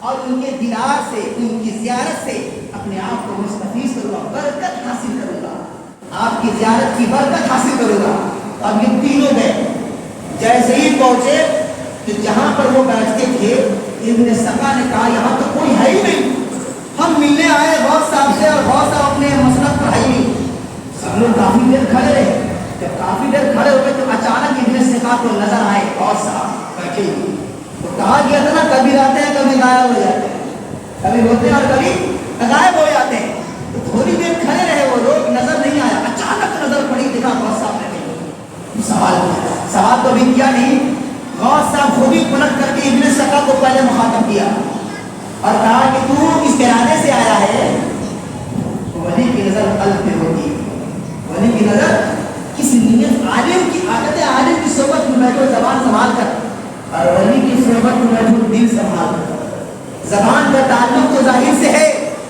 اور ان کے دیدار سے، ان کی زیارت سے اپنے آپ کو مستفیض کروں گا، برکت حاصل کروں گا۔ آپ کی زیارت کی برکت حاصل کروں گا. اب یہ تینوں گئے. جیسے ہی پہنچے تو جہاں پر وہ بیٹھتے تھے ابن سقا نے کہا یہاں تو کوئی ہے ہی نہیں, ہم ملنے آئے غوث صاحب سے اور غوث صاحب اپنے مسلک پر ہے ہی نہیں. سب لوگ کافی دیر کھڑے رہے. جب کافی دیر کھڑے ہوئے تو اچانک ابن سقا کو نظر آئے غوث صاحب بیٹھے ہوئے. تو کہا گیا تھا نا کبھی رہتے ہیں کبھی غائب ہو جاتے ہیں, کبھی ہوتے ہیں اور کبھی غائب ہو جاتے ہیں. تو تھوڑی دیر کھڑے رہے وہ لوگ, نظر نہیں آیا. اچانک نظر پڑی, دیکھا غوث صاحب نے سوال تو بھی کیا نہیں. غوث صاحب خود ہی پلٹ کر کے ابن سقا کو پہلے مخاطب کیا اور کہا کہ تو اس ارادے سے آیا ہے. ولی کی نظر قلب میں ہوتی ہے. ولی کی نظر کس نیت, عالم کی عادت ہے عالم کی صحبت میں بیٹھو زبان سنبھال کر, اور ولی کی صحبت میں بیٹھو دل سنبھال کر. زبان کا تعلق تو ظاہر سے ہے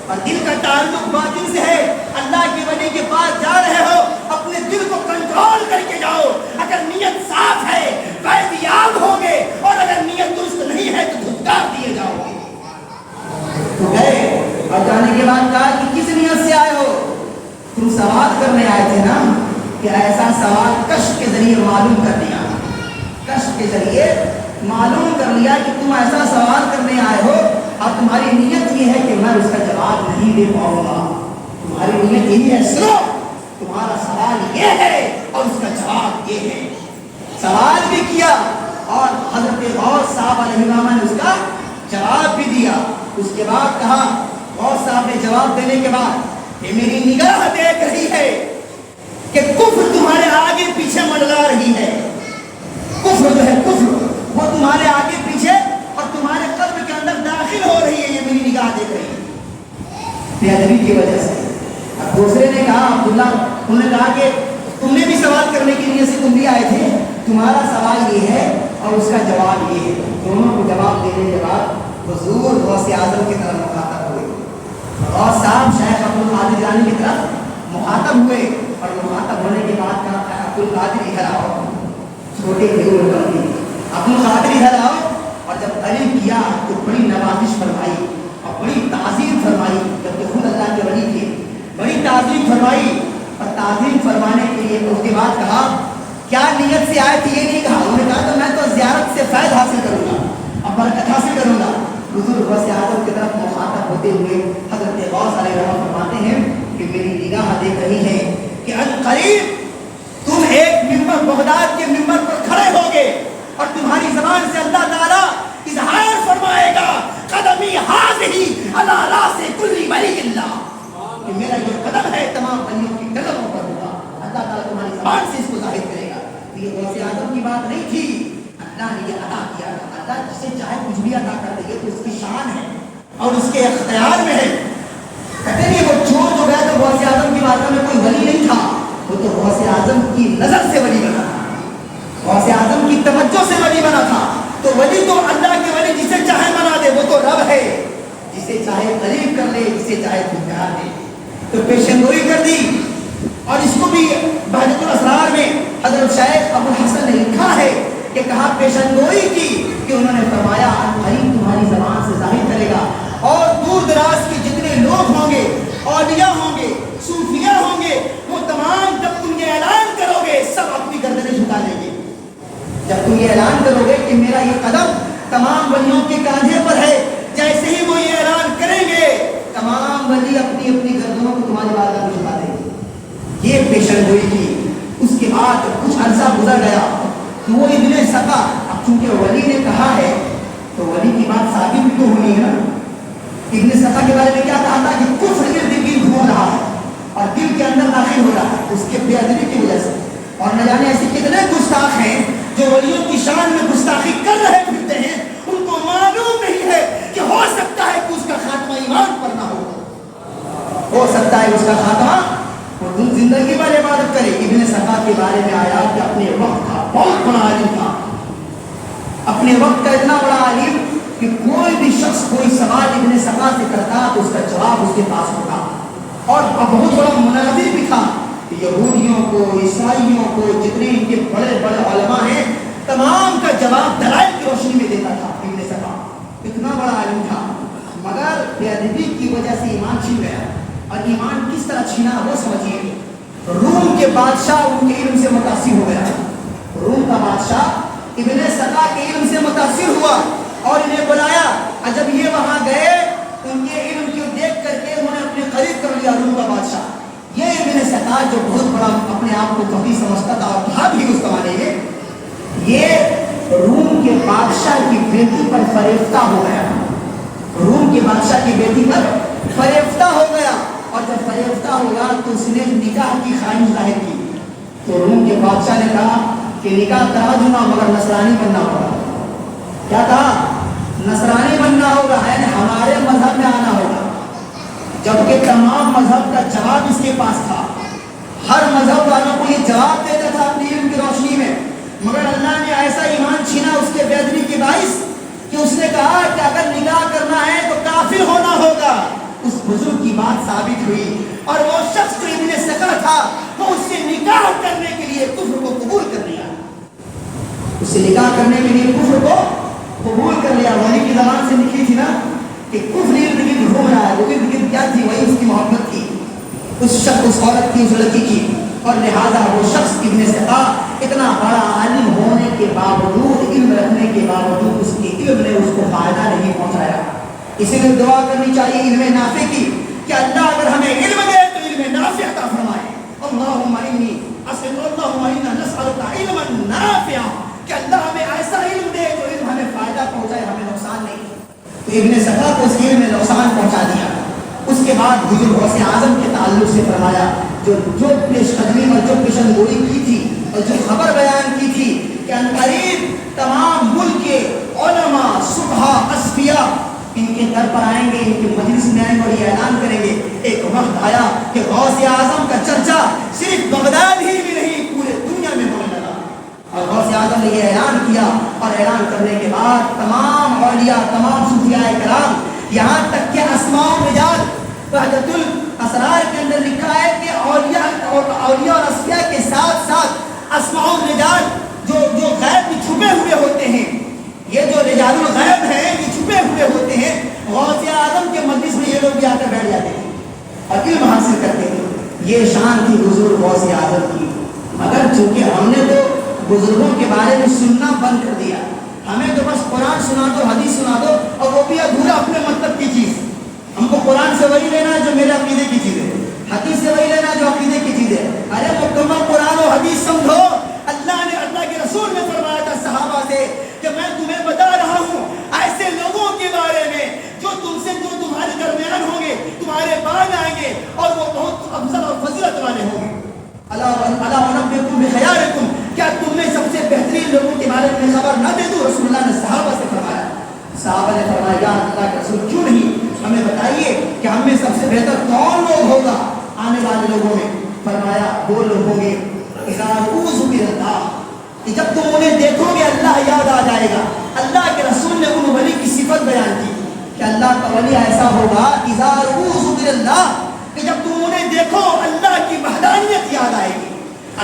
اور دل کا تعلق باطن سے ہے. اللہ کے ولی کے پاس جا رہے ہو, اپنے دل کو کنٹرول کر کے جاؤ. اگر نیت صاف ہے فیض یاب ہوگے, اور اگر نیت درست نہیں ہے تو دھتکار دیے جاؤ گے. تو گئے اور جانے کے بعد کہا کہ کس نیت سے آئے ہو؟ تم سوال کرنے آئے تھے نا. کہ ایسا سوال کشف کے ذریعے معلوم کر دیا, کشف کے ذریعے معلوم کر لیا کہ تم ایسا سوال کرنے آئے ہو اور تمہاری نیت یہ ہے کہ میں اس کا جواب نہیں دے پاؤں گا. تمہاری نیت یہی ہے, سنو تمہارا سوال یہ ہے اور اس کا جواب یہ ہے. سوال بھی کیا اور حضرت غوث صاحب علیہ السلام نے اس کا جواب بھی دیا. اس کے بعد کہا, غوث صاحب نے جواب دینے کے بعد کہ میری نگاہ دیکھ رہی ہے کہ کفر تمہارے آگے پیچھے منڈلا رہی ہے. کفر جو ہے کفر وہ تمہارے آگے پیچھے اور تمہارے قلب کے اندر داخل ہو رہی ہے, یہ میری نگاہ دیکھ رہی ہے بے ادبی کی وجہ سے. اب دوسرے نے کہا عبداللہ, انہوں نے کہا کہ تم نے بھی سوال کرنے کی نیت سے تم بھی آئے تھے, تمہارا سوال یہ ہے اور اس کا جواب یہ ہے. دونوں کو جواب دینے کے بعد حضور غوث اعظم کی طرف مخاطب ہوئے. غوث صاحب شیخ عبد القادر جیلانی کی طرف مخاطب ہوئے اور مخاطب ہونے کے بعد کہا عبد القادر ادھر آؤ. چھوٹے تھے وہ لوگ, عبد القادر ادھر آؤ. اور جب قریب کیا تو بڑی نوازش فرمائی اور بڑی تعظیم فرمائی, جبکہ خود اللہ کے ولی تھے. بڑی تعظیم فرمائی اور تعظیم فرمانے کے لیے اس کے بعد کہا کیا نیت سے آئے تھے, یہ نہیں کہا. انہوں نے کہا تو میں تو زیارت سے فیض حاصل کروں گا اور برکت حاصل کروں گا. حضور غوث اعظم کی طرف مخاطب ہوتے ہوئے حضرت غوث علیہ السلام فرماتے ہیں کہ میری نگاہ دیکھ رہی ہے کہ عنقریب تم ایک منبر, بغداد کے منبر پر کھڑے ہوگے اور تمہاری زبان سے اللہ تعالیٰ اظہار فرمائے گا قدمی حاضی علی راس کل ولی اللہ, کہ میرا یہ قدم ہے تمام ولیوں کی قدموں پر ہوگا. اللہ تعالیٰ تمہاری زبان سے اس کو ظاہر کرے گا. یہ غوث اعظم کی بات نہیں تھی, اللہ نے یہ عطا کیا. اللہ جسے چاہے کچھ بھی عطا کر دے, تو اس کی شان ہے اور اس کے اختیار میں ہے. کہتے ہیں وہ چور جو گیا تو غوث اعظم کی بات میں کوئی ولی نہیں تھا, وہ تو غوث اعظم کی نظر سے ولی بنا تھا, غوث اعظم کی توجہ سے ولی بنا تھا. تو ولی تو اللہ کے ولی جسے چاہے بنا دے, وہ تو رب ہے, جسے چاہے قریب کر لے, جسے چاہے دھمکا دے. تو پیشنگوئی کر دی. اور اس کو بھی بہجت الاسرار میں حضرت شیخ ابو الحسن نے لکھا ہے کہ کہا پیشنگوئی کی کہ انہوں نے فرمایا قریب تمہاری زبان سے ظاہر کرے گا اور دور دراز کے جتنے لوگ ہوں گے, اولیاء ہوں گے, صوفیاء ہوں گے, وہ تمام جب تم یہ اعلان کرو گے سب اپنی گردنیں جھکا لیں گے. جب تم یہ اعلان کرو گے کہ میرا یہ قدم تمام ولیوں کے کاندھے پر ہے, جیسے ہی وہ یہ اعلان کریں گے تمام ولی اپنی اپنی گردنوں کو تمہاری بارگاہ میں جھکا دیں گے. یہ پیشن گوئی کی. اس کے بعد کچھ عرصہ گزر گیا تو وہ ابن سقا, اب چونکہ ولی نے کہا ہے تو ولی کی بات ثابت بھی تو ہونی ہے نا. ابن سقا کے بارے میں کیا کہا تھا کہ کفر ارد گرد گھوم رہا ہے اور دل کے اندر داخل ہو رہا ہے اس کے بے ادبی کی وجہ سے. اور نہ جانے ایسے کتنے گستاخ ہیں جو ولیوں کی شان میں گستاخی کر رہے پھرتے ہیں, ان کو معلوم نہیں ہے کہ ہو سکتا ہے کہ اس کا خاتمہ ایمان پر نہ ہو سکتا ہے اس کا خاتمہ وہ زندگی بھر عبادت کرے. ابن سقا کے بارے میں آیا کہ اپنے وقت کا بہت بڑا عالم تھا, اپنے وقت کا اتنا بڑا عالم کہ کوئی بھی شخص کوئی سوال ابن سقا سے کرتا تو اس کا جواب اس کے پاس ہوتا. اور بہت بڑا مناظر بھی تھا. یہودیوں کو, عیسائیوں کو, جتنے ان کے بڑے بڑے علماء ہیں تمام کا جواب دلائل کی روشنی میں دیتا تھا. ابن سقا اتنا بڑا عالم تھا, مگر بے ادبی کی وجہ سے ایمان چھین گیا. اور ایمان کس طرح چھینا وہ سمجھیے. روم روم کے بادشاہ ان کے علم سے متاثر ہو گیا. روم کا بادشاہ ابن سقا کے علم سے متاثر ہوا اور انہیں بلایا. جب یہ وہاں گئے ان کے علم کو دیکھ کر کے انہوں نے اپنے قریب کر لیا روم کا بادشاہ. یہ ابن سقا جو بہت بڑا اپنے آپ کو فقیہ سمجھتا تھا اور تھا بھی اس زمانے میں, یہ روم کے بادشاہ کی بیٹی پر فریفتہ ہو گیا. روم کے بادشاہ کی بیٹی پر فریفتہ ہو گیا, اور جب فریفتہ ہوا تو اس نے نکاح کی خواہش ظاہر کی. تو روم کے بادشاہ نے کہا کہ نکاح کرا دوں گا مگر نصرانی بننا ہوگا. کیا کہا؟ نصرانی بننا ہوگا, یعنی ہمارے مذہب میں آنا ہوگا. جبکہ تمام مذہب کا جواب اس کے پاس تھا, ہر مذہب والوں کو یہ جواب دیتا تھا اپنی علم کی روشنی میں, مگر اللہ نے ایسا ایمان چھینا اس کے بے ادبی کے باعث کہ اس نے کہا کہ اگر نکاح کرنا ہے تو کافر ہونا ہوگا. اس بزرگ کی بات ثابت ہوئی اور وہ شخص جو ابن سقا تھا وہ اس سے نکاح کرنے کے لیے کفر کو قبول کر لیا. اس سے نکاح کرنے کے لیے کفر کو قبول کر لیا. وہی کی زبان سے نکلی تھی نا کہ کفر ارد گرد گھوم رہا ہے. وہ ارد گرد کیا تھی؟ وہی اس کی محبت تھی, اس شخص, اس عورت کی, اس لڑکی کی. اور لہٰذا وہ شخص ابن سقا اتنا بڑا عالم ہونے کے باوجود, علم رکھنے کے باوجود اس کے علم نے اس کو فائدہ نہیں پہنچایا. اسی لیے دعا کرنی چاہیے علم نافع کی کہ اللہ اگر ہمیں علم دے تو علم نافع عطا فرمائے. اللہم انی اسأل اللہم انا نسألک علما نافعا, کہ اللہ ہمیں ایسا علم دے جو علم ہمیں فائدہ پہنچائے, ہمیں نقصان نہیں. تو ابن سقا کو اس علم نے نقصان پہنچا دیا. اس کے بعد بزرگ غوث اعظم کے تعلق سے فرمایا, جو پیش قدمی اور جو پیشن گوئی کی تھی اور جو خبر بیان کی تھی کہ عنقریب تمام ملک کے علماء, صبح, اصفیاء ان کے در پر آئیں گے, ان کے مجلس میں آئیں گے اور یہ اعلان کریں گے. ایک وقت آیا کہ غوث اعظم کا چرچا صرف بغداد ہی میں نہیں پورے دنیا میں ہونے لگا. اور غوث اعظم نے یہ اعلان کیا, اور اعلان کرنے کے بعد تمام اولیاء, تمام صوفیاء کرام, یہاں تک کہ اسماء الرجال وحدۃ الاسرار کے اندر لکھا ہے کہ اولیاء اور اصفیاء کے ساتھ ساتھ اسماء الرجال جو غیب میں چھپے ہوئے ہوتے ہیں, یہ جو رجال الغیب ہیں یہ چھپے ہوئے ہوتے ہیں, غوث اعظم کے مجلس میں یہ لوگ بھی آ کر بیٹھ جاتے ہیں اور علم حاصل کرتے ہیں. یہ شان تھی حضور غوث اعظم کی. مگر چونکہ ہم نے تو بزرگوں کے بارے میں سننا بند کر دیا, ہمیں تو بس قرآن سنا دو, حدیث سنا دو, اور وہ بھی ادھورا اپنے مطلب کی چیز. ہم کو قرآن سے وہی لینا ہے جو میرے عقیدے کی چیز ہے, حدیث سے وہی لینا ہے جو عقیدے کی چیز ہے. ارے مکمل قرآن و حدیث سمجھو. اللہ کے رسول نے فرمایا تھا صحابہ سے کہ میں تمہیں بتا رہا ہوں ایسے لوگوں کے بارے میں جو تمہارے درمیان ہوں گے, تمہارے بعد آئیں گے, اور وہ بہت افضل اور فضیلت والے ہوں گے. الا انبئکم بخیارکم, کیا تم میں سب سے بہترین لوگوں کے بارے میں خبر نہ دے دوں؟ رسول اللہ نے صحابہ سے فرمایا. صحابہ نے فرمایا یا اللہ کے رسول کیوں نہیں, ہمیں بتائیے کہ ہم میں سب سے بہتر کون لوگ ہوگا آنے والے لوگوں میں. فرمایا وہ لوگ ہوں گے اذا رؤوا باللہ, کہ جب تم انہیں دیکھو گے اللہ یاد آ جائے گا. اللہ کے رسول نے ان ولی کی صفت بیان کی کہ اللہ کا ولی ایسا ہوگا اذا رؤوا باللہ, کہ جب تم انہیں دیکھو اللہ کی وحدانیت یاد آئے گی,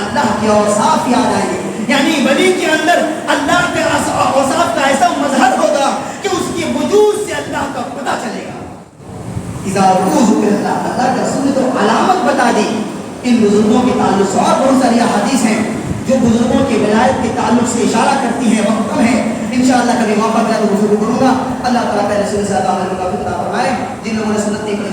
اللہ کے اوصاف یاد آئیں گے. یعنی ولی کے اندر اللہ کے اوصاف کا ایسا مظہر ہوگا کہ اس کے وجود سے اللہ کا پتہ چلے گا. اذا رؤوا باللہ, اللہ کے رسول نے تو علامت بتا دی ان بزرگوں کے تعلق سے. اور بہت ساری حدیث ہیں جو بزرگوں کے ولایت کے تعلق سے اشارہ کرتی ہیں. وقت کم ہے, انشاءاللہ کبھی موقع ملا تو گفتگو کروں گا. اللہ تعالیٰ کا رسول سے عطا فرمائے. جن لوگوں نے سنت نہیں پڑھی